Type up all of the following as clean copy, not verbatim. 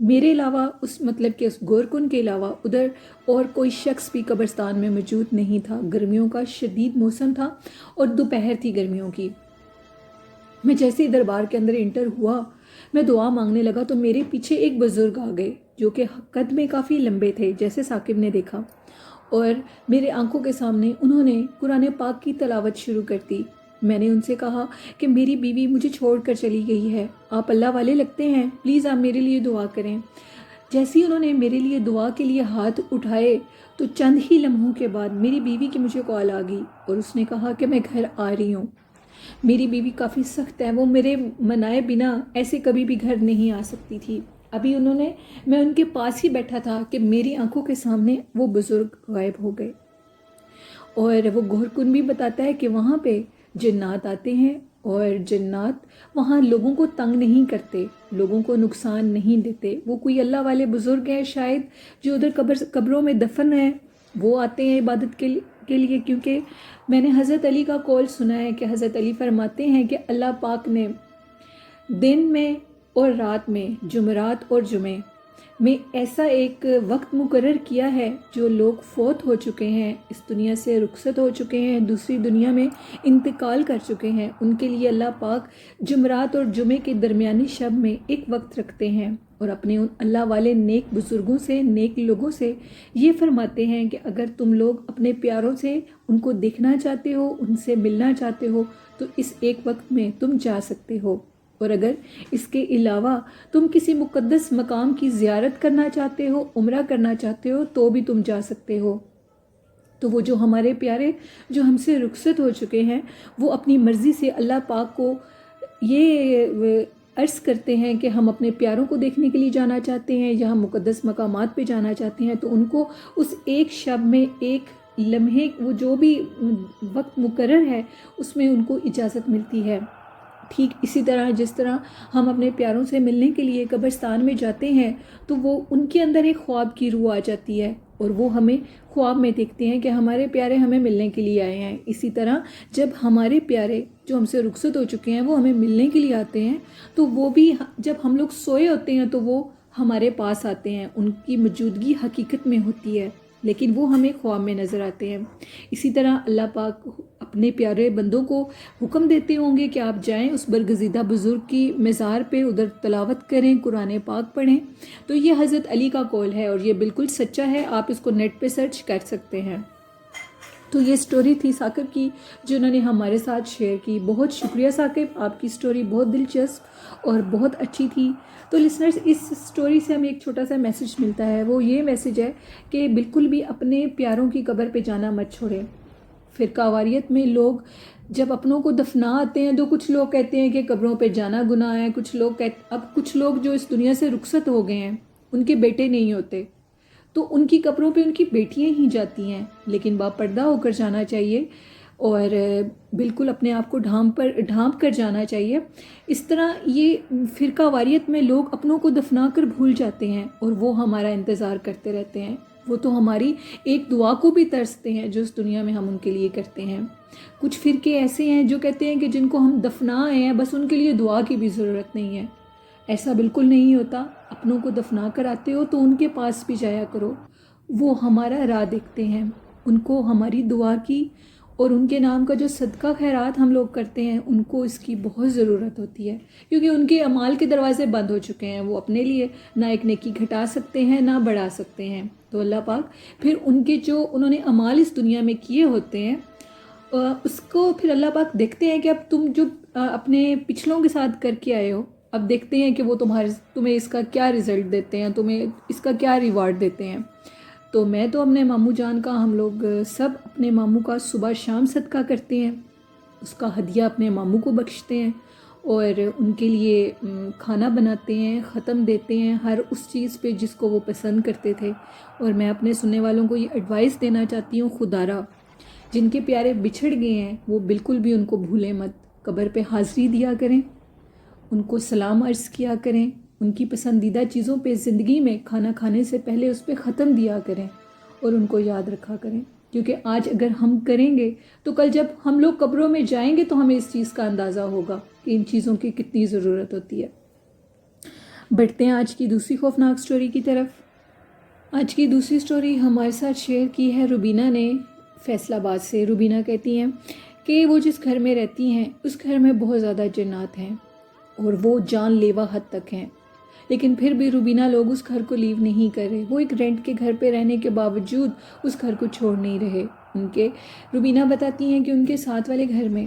میرے علاوہ اس مطلب کہ اس گورکن کے علاوہ ادھر اور کوئی شخص بھی قبرستان میں موجود نہیں تھا۔ گرمیوں کا شدید موسم تھا اور دوپہر تھی گرمیوں کی۔ میں جیسے ہی دربار کے اندر انٹر ہوا، میں دعا مانگنے لگا تو میرے پیچھے ایک بزرگ آ گئے جو کہ قد میں کافی لمبے تھے، جیسے ثاقب نے دیکھا، اور میرے آنکھوں کے سامنے انہوں نے قرآن پاک کی تلاوت شروع کر دی۔ میں نے ان سے کہا کہ میری بیوی مجھے چھوڑ کر چلی گئی ہے، آپ اللہ والے لگتے ہیں، پلیز آپ میرے لیے دعا کریں۔ جیسے ہی انہوں نے میرے لیے دعا کے لیے ہاتھ اٹھائے تو چند ہی لمحوں کے بعد میری بیوی کی مجھے کال آ گئی اور اس نے کہا کہ میں گھر آ رہی ہوں۔ میری بیوی کافی سخت ہے، وہ میرے منائے بنا ایسے کبھی بھی گھر نہیں آ سکتی تھی۔ ابھی میں ان کے پاس ہی بیٹھا تھا کہ میری آنکھوں کے سامنے وہ بزرگ غائب ہو گئے۔ اور وہ گورکن بھی بتاتا ہے کہ وہاں پہ جنات آتے ہیں اور جنات وہاں لوگوں کو تنگ نہیں کرتے، لوگوں کو نقصان نہیں دیتے۔ وہ کوئی اللہ والے بزرگ ہیں شاید جو ادھر قبروں میں دفن ہیں، وہ آتے ہیں عبادت کے لیے، کیونکہ میں نے حضرت علی کا قول سنا ہے کہ حضرت علی فرماتے ہیں کہ اللہ پاک نے دن میں اور رات میں، جمعرات اور جمعے میں ایسا ایک وقت مقرر کیا ہے، جو لوگ فوت ہو چکے ہیں، اس دنیا سے رخصت ہو چکے ہیں، دوسری دنیا میں انتقال کر چکے ہیں، ان کے لیے اللہ پاک جمعرات اور جمعے کے درمیانی شب میں ایک وقت رکھتے ہیں اور اپنے ان اللہ والے نیک بزرگوں سے، نیک لوگوں سے یہ فرماتے ہیں کہ اگر تم لوگ اپنے پیاروں سے ان کو دیکھنا چاہتے ہو، ان سے ملنا چاہتے ہو تو اس ایک وقت میں تم جا سکتے ہو، اور اگر اس کے علاوہ تم کسی مقدس مقام کی زیارت کرنا چاہتے ہو، عمرہ کرنا چاہتے ہو تو بھی تم جا سکتے ہو۔ تو وہ جو ہمارے پیارے جو ہم سے رخصت ہو چکے ہیں، وہ اپنی مرضی سے اللہ پاک کو یہ عرض کرتے ہیں کہ ہم اپنے پیاروں کو دیکھنے کے لیے جانا چاہتے ہیں یا ہم مقدس مقامات پہ جانا چاہتے ہیں، تو ان کو اس ایک شب میں، ایک لمحے، وہ جو بھی وقت مقرر ہے اس میں ان کو اجازت ملتی ہے۔ ٹھیک اسی طرح جس طرح ہم اپنے پیاروں سے ملنے کے لیے قبرستان میں جاتے ہیں تو وہ ان کے اندر ایک خواب کی روح آ جاتی ہے اور وہ ہمیں خواب میں دیکھتے ہیں کہ ہمارے پیارے ہمیں ملنے کے لیے آئے ہیں۔ اسی طرح جب ہمارے پیارے جو ہم سے رخصت ہو چکے ہیں وہ ہمیں ملنے کے لیے آتے ہیں تو وہ بھی جب ہم لوگ سوئے ہوتے ہیں تو وہ ہمارے پاس آتے ہیں، ان کی موجودگی حقیقت میں ہوتی ہے لیکن وہ ہمیں خواب میں نظر آتے ہیں۔ اسی طرح اللہ پاک اپنے پیارے بندوں کو حکم دیتے ہوں گے کہ آپ جائیں اس برگزیدہ بزرگ کی مزار پہ، ادھر تلاوت کریں، قرآن پاک پڑھیں۔ تو یہ حضرت علی کا قول ہے اور یہ بالکل سچا ہے، آپ اس کو نیٹ پہ سرچ کر سکتے ہیں۔ تو یہ سٹوری تھی ثاقب کی جو انہوں نے ہمارے ساتھ شیئر کی۔ بہت شکریہ ثاقب، آپ کی سٹوری بہت دلچسپ اور بہت اچھی تھی۔ تو لسنرز، اس سٹوری سے ہمیں ایک چھوٹا سا میسج ملتا ہے، وہ یہ میسج ہے کہ بالکل بھی اپنے پیاروں کی قبر پہ جانا مت چھوڑیں۔ فرقہ واریت میں لوگ جب اپنوں کو دفنا آتے ہیں تو کچھ لوگ کہتے ہیں کہ قبروں پہ جانا گناہ ہے، کچھ لوگ جو اس دنیا سے رخصت ہو گئے ہیں ان کے بیٹے نہیں ہوتے تو ان کی قبروں پہ ان کی بیٹیاں ہی جاتی ہیں، لیکن باپردہ ہو کر جانا چاہیے اور بالکل اپنے آپ کو ڈھانپ کر جانا چاہیے۔ اس طرح یہ فرقہ واریت میں لوگ اپنوں کو دفنا کر بھول جاتے ہیں اور وہ ہمارا انتظار کرتے رہتے ہیں، وہ تو ہماری ایک دعا کو بھی ترستے ہیں جو اس دنیا میں ہم ان کے لیے کرتے ہیں۔ کچھ فرقے ایسے ہیں جو کہتے ہیں کہ جن کو ہم دفنا آئے ہیں بس ان کے لیے دعا کی بھی ضرورت نہیں ہے۔ ایسا بالکل نہیں ہوتا، اپنوں کو دفنا کر آتے ہو تو ان کے پاس بھی جایا کرو، وہ ہمارا راہ دیکھتے ہیں، ان کو ہماری دعا کی اور ان کے نام کا جو صدقہ خیرات ہم لوگ کرتے ہیں ان کو اس کی بہت ضرورت ہوتی ہے، کیونکہ ان کے اعمال کے دروازے بند ہو چکے ہیں، وہ اپنے لیے نہ ایک نیکی گھٹا سکتے ہیں نہ بڑھا سکتے ہیں۔ تو اللہ پاک پھر ان کے جو انہوں نے اعمال اس دنیا میں کیے ہوتے ہیں اس کو پھر اللہ پاک دیکھتے ہیں کہ اب تم جو اپنے پچھلوں کے ساتھ کر کے آئے ہو، اب دیکھتے ہیں کہ وہ تمہیں اس کا کیا رزلٹ دیتے ہیں، تمہیں اس کا کیا ریوارڈ دیتے ہیں۔ تو میں تو اپنے ماموں جان کا، ہم لوگ سب اپنے ماموں کا صبح شام صدقہ کرتے ہیں، اس کا ہدیہ اپنے ماموں کو بخشتے ہیں اور ان کے لیے کھانا بناتے ہیں، ختم دیتے ہیں، ہر اس چیز پہ جس کو وہ پسند کرتے تھے۔ اور میں اپنے سننے والوں کو یہ ایڈوائس دینا چاہتی ہوں، خدارا جن کے پیارے بچھڑ گئے ہیں وہ بالکل بھی ان کو بھولیں مت، قبر پہ حاضری دیا کریں، ان کو سلام عرض کیا کریں، ان کی پسندیدہ چیزوں پہ زندگی میں کھانا کھانے سے پہلے اس پہ ختم دیا کریں اور ان کو یاد رکھا کریں، کیونکہ آج اگر ہم کریں گے تو کل جب ہم لوگ قبروں میں جائیں گے تو ہمیں اس چیز کا اندازہ ہوگا کہ ان چیزوں کی کتنی ضرورت ہوتی ہے۔ بڑھتے ہیں آج کی دوسری خوفناک سٹوری کی طرف۔ آج کی دوسری سٹوری ہمارے ساتھ شیئر کی ہے روبینہ نے فیصل آباد سے۔ روبینہ کہتی ہیں کہ وہ جس گھر میں رہتی ہیں اس گھر میں بہت زیادہ جنات ہیں اور وہ جان لیوا حد تک ہیں، لیکن پھر بھی روبینہ لوگ اس گھر کو لیو نہیں کر رہے۔ وہ ایک رینٹ کے گھر پہ رہنے کے باوجود اس گھر کو چھوڑ نہیں رہے۔ روبینہ بتاتی ہیں کہ ان کے ساتھ والے گھر میں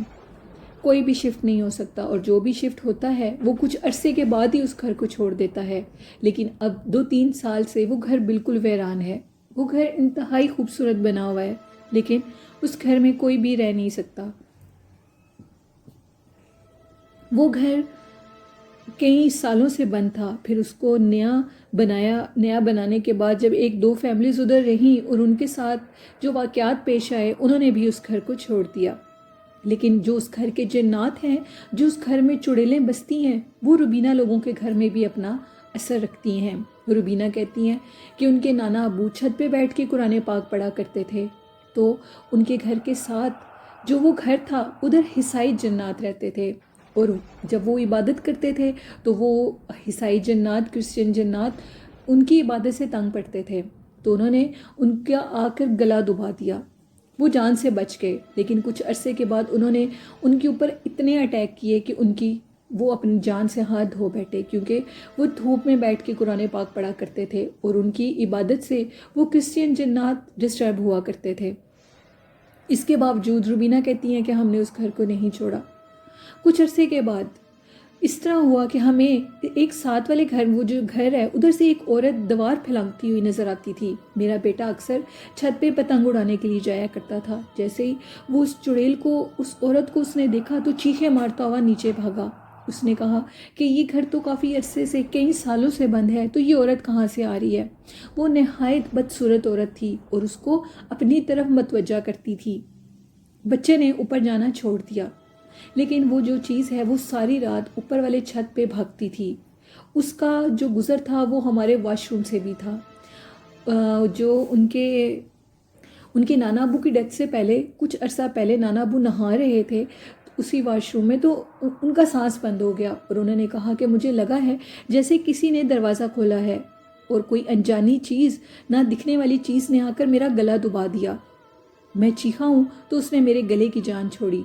کوئی بھی شفٹ نہیں ہو سکتا، اور جو بھی شفٹ ہوتا ہے وہ کچھ عرصے کے بعد ہی اس گھر کو چھوڑ دیتا ہے، لیکن اب 2-3 سال سے وہ گھر بالکل ویران ہے۔ وہ گھر انتہائی خوبصورت بنا ہوا ہے، لیکن اس گھر میں کوئی بھی رہ نہیں سکتا۔ وہ گھر کئی سالوں سے بند تھا، پھر اس کو نیا بنانے کے بعد جب 1-2 فیملیز ادھر رہیں اور ان کے ساتھ جو واقعات پیش آئے، انہوں نے بھی اس گھر کو چھوڑ دیا۔ لیکن جو اس گھر کے جنات ہیں، جو اس گھر میں چڑیلیں بستی ہیں، وہ روبینہ لوگوں کے گھر میں بھی اپنا اثر رکھتی ہیں۔ روبینہ کہتی ہیں کہ ان کے نانا ابو چھت پہ بیٹھ کے قرآن پاک پڑھا کرتے تھے، تو ان کے گھر کے ساتھ جو وہ گھر تھا ادھر عیسائی جنات رہتے تھے، اور جب وہ عبادت کرتے تھے تو وہ عیسائی جنات، کرسچن جنات ان کی عبادت سے تنگ پڑتے تھے، تو انہوں نے ان کا آ کر گلا دبا دیا۔ وہ جان سے بچ گئے، لیکن کچھ عرصے کے بعد انہوں نے ان کے اوپر اتنے اٹیک کیے کہ وہ اپنی جان سے ہاتھ دھو بیٹھے، کیونکہ وہ دھوپ میں بیٹھ کے قرآن پاک پڑھا کرتے تھے اور ان کی عبادت سے وہ کرسچین جنات ڈسٹرب ہوا کرتے تھے۔ اس کے باوجود روبینہ کہتی ہیں کہ ہم نے اس گھر کو نہیں چھوڑا۔ کچھ عرصے کے بعد اس طرح ہوا کہ ہمیں ایک ساتھ والے گھر، وہ جو گھر ہے ادھر سے ایک عورت دوار پھیلاتی ہوئی نظر آتی تھی۔ میرا بیٹا اکثر چھت پہ پتنگ اڑانے کے لیے جایا کرتا تھا۔ جیسے ہی وہ اس چڑیل کو، اس عورت کو اس نے دیکھا تو چیخیں مارتا ہوا نیچے بھاگا۔ اس نے کہا کہ یہ گھر تو کافی عرصے سے، کئی سالوں سے بند ہے، تو یہ عورت کہاں سے آ رہی ہے؟ وہ نہایت بدصورت عورت تھی اور اس کو اپنی طرف متوجہ کرتی تھی۔ بچے نے اوپر جانا چھوڑ دیا، لیکن وہ جو چیز ہے وہ ساری رات اوپر والے چھت پہ بھاگتی تھی۔ اس کا جو گزر تھا وہ ہمارے واش روم سے بھی تھا۔ جو ان کے نانا ابو کی ڈیتھ سے پہلے، کچھ عرصہ پہلے نانا ابو نہا رہے تھے اسی واش روم میں، تو ان کا سانس بند ہو گیا اور انہوں نے کہا کہ مجھے لگا ہے جیسے کسی نے دروازہ کھولا ہے اور کوئی انجانی چیز، نہ دکھنے والی چیز نے آ کر میرا گلا دبا دیا۔ میں چیخا ہوں تو اس نے میرے گلے کی جان چھوڑی۔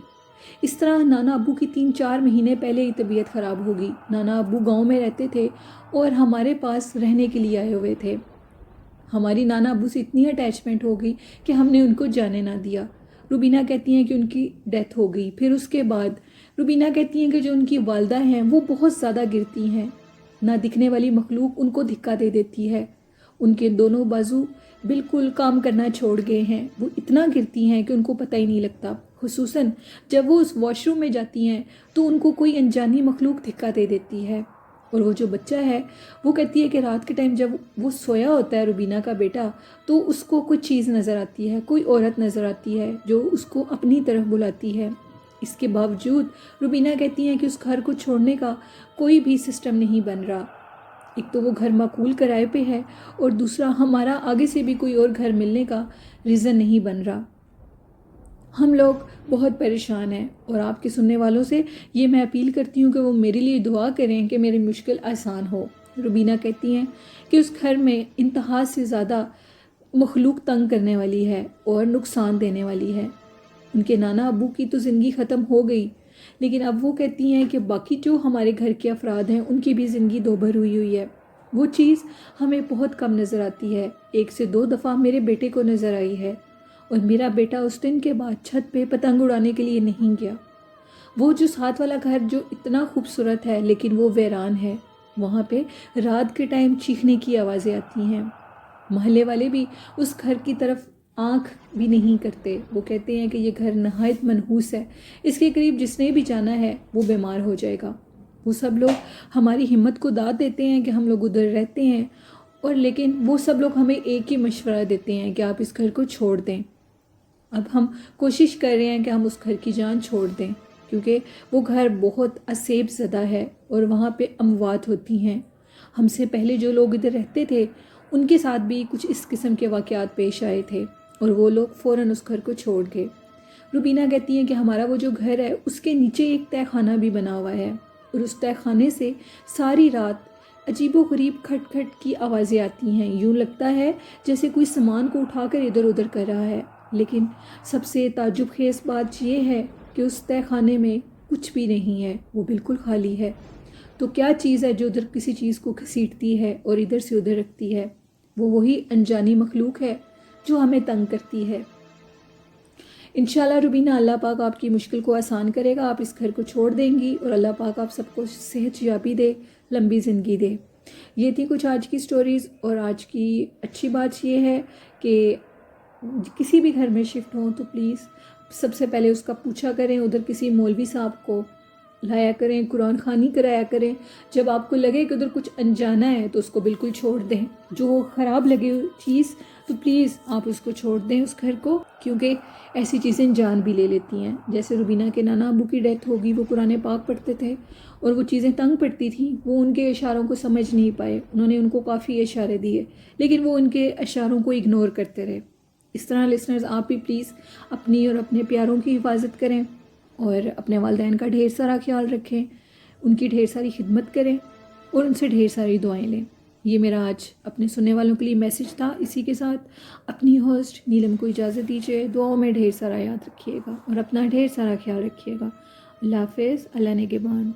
اس طرح نانا ابو کی 3-4 مہینے پہلے ہی طبیعت خراب ہوگی۔ نانا ابو گاؤں میں رہتے تھے اور ہمارے پاس رہنے کے لیے آئے ہوئے تھے۔ ہماری نانا ابو سے اتنی اٹیچمنٹ ہو گئی کہ ہم نے ان کو جانے نہ دیا۔ روبینہ کہتی ہیں کہ ان کی ڈیتھ ہو گئی۔ پھر اس کے بعد روبینہ کہتی ہیں کہ جو ان کی والدہ ہیں وہ بہت زیادہ گرتی ہیں، نہ دکھنے والی مخلوق ان کو دھکا دے دیتی ہے۔ ان کے دونوں بازو بالکل کام کرنا چھوڑ گئے ہیں، وہ اتنا گرتی ہیں کہ ان کو پتہ ہی نہیں لگتا۔ خصوصاً جب وہ اس واش روم میں جاتی ہیں تو ان کو کوئی انجانی مخلوق دھکا دے دیتی ہے۔ اور وہ جو بچہ ہے وہ کہتی ہے کہ رات کے ٹائم جب وہ سویا ہوتا ہے روبینہ کا بیٹا، تو اس کو کوئی چیز نظر آتی ہے، کوئی عورت نظر آتی ہے جو اس کو اپنی طرف بلاتی ہے۔ اس کے باوجود روبینہ کہتی ہیں کہ اس گھر کو چھوڑنے کا کوئی بھی سسٹم نہیں بن رہا۔ ایک تو وہ گھر معقول کرائے پہ ہے، اور دوسرا ہمارا آگے سے بھی کوئی اور گھر ملنے کا ریزن نہیں بن رہا۔ ہم لوگ بہت پریشان ہیں، اور آپ کے سننے والوں سے یہ میں اپیل کرتی ہوں کہ وہ میرے لیے دعا کریں کہ میری مشکل آسان ہو۔ روبینہ کہتی ہیں کہ اس گھر میں انتہا سے زیادہ مخلوق تنگ کرنے والی ہے اور نقصان دینے والی ہے۔ ان کے نانا ابو کی تو زندگی ختم ہو گئی، لیکن اب وہ کہتی ہیں کہ باقی جو ہمارے گھر کے افراد ہیں ان کی بھی زندگی دوبھر ہوئی ہے۔ وہ چیز ہمیں بہت کم نظر آتی ہے۔ 1 سے 2 دفعہ میرے بیٹے کو نظر آئی ہے، اور میرا بیٹا اس دن کے بعد چھت پہ پتنگ اڑانے کے لیے نہیں گیا۔ وہ جو ساتھ والا گھر جو اتنا خوبصورت ہے لیکن وہ ویران ہے، وہاں پہ رات کے ٹائم چیخنے کی آوازیں آتی ہیں۔ محلے والے بھی اس گھر کی طرف آنکھ بھی نہیں کرتے۔ وہ کہتے ہیں کہ یہ گھر نہایت منحوس ہے، اس کے قریب جس نے بھی جانا ہے وہ بیمار ہو جائے گا۔ وہ سب لوگ ہماری ہمت کو داد دیتے ہیں کہ ہم لوگ ادھر رہتے ہیں، اور لیکن وہ سب لوگ ہمیں ایک ہی مشورہ دیتے ہیں کہ آپ اس گھر کو چھوڑ دیں۔ اب ہم کوشش کر رہے ہیں کہ ہم اس گھر کی جان چھوڑ دیں، کیونکہ وہ گھر بہت عصیب زدہ ہے اور وہاں پہ اموات ہوتی ہیں۔ ہم سے پہلے جو لوگ ادھر رہتے تھے ان کے ساتھ بھی کچھ اس قسم کے واقعات پیش آئے تھے، اور وہ لوگ فوراً اس گھر کو چھوڑ گئے۔ روبینہ کہتی ہیں کہ ہمارا وہ جو گھر ہے اس کے نیچے ایک تہہ خانہ بھی بنا ہوا ہے، اور اس تہہ خانے سے ساری رات عجیب و غریب کھٹ کھٹ کی آوازیں آتی ہیں، یوں لگتا ہے جیسے کوئی سامان کو اٹھا کر ادھر ادھر کر رہا ہے، لیکن سب سے تعجب خیز بات یہ ہے کہ اس تہہ خانے میں کچھ بھی نہیں ہے، وہ بالکل خالی ہے۔ تو کیا چیز ہے جو ادھر کسی چیز کو گھسیٹتی ہے اور ادھر سے ادھر رکھتی ہے؟ وہ وہی انجانی مخلوق ہے جو ہمیں تنگ کرتی ہے۔ انشاءاللہ روبینہ، اللہ پاک آپ کی مشکل کو آسان کرے گا، آپ اس گھر کو چھوڑ دیں گی اور اللہ پاک آپ سب کو صحت یابی دے، لمبی زندگی دے۔ یہ تھی کچھ آج کی سٹوریز، اور آج کی اچھی بات یہ ہے کہ کسی بھی گھر میں شفٹ ہوں تو پلیز سب سے پہلے اس کا پوچھا کریں، ادھر کسی مولوی صاحب کو لایا کریں، قرآن خوانی کرایا کریں۔ جب آپ کو لگے کہ ادھر کچھ انجانا ہے تو اس کو بالکل چھوڑ دیں، جو خراب لگے چیز تو پلیز آپ اس کو چھوڑ دیں اس گھر کو، کیونکہ ایسی چیزیں جان بھی لے لیتی ہیں۔ جیسے روبینہ کے نانا ابو کی ڈیتھ ہوگی، وہ قرآن پاک پڑھتے تھے اور وہ چیزیں تنگ پڑتی تھیں، وہ ان کے اشاروں کو سمجھ نہیں پائے، انہوں نے ان کو کافی اشارے دیے لیکن وہ ان کے اشاروں کو اگنور کرتے رہے۔ اس طرح لسنرز آپ بھی پلیز اپنی اور اپنے پیاروں کی حفاظت کریں اور اپنے والدین کا ڈھیر سارا خیال رکھیں، ان کی ڈھیر ساری خدمت کریں اور ان سے ڈھیر ساری دعائیں لیں۔ یہ میرا آج اپنے سننے والوں کے لیے میسج تھا۔ اسی کے ساتھ اپنی ہوسٹ نیلم کو اجازت دیجیے، دعاؤں میں ڈھیر سارا یاد رکھیے گا اور اپنا ڈھیر سارا خیال رکھیے گا۔ اللہ حافظ، اللہ نگہبان۔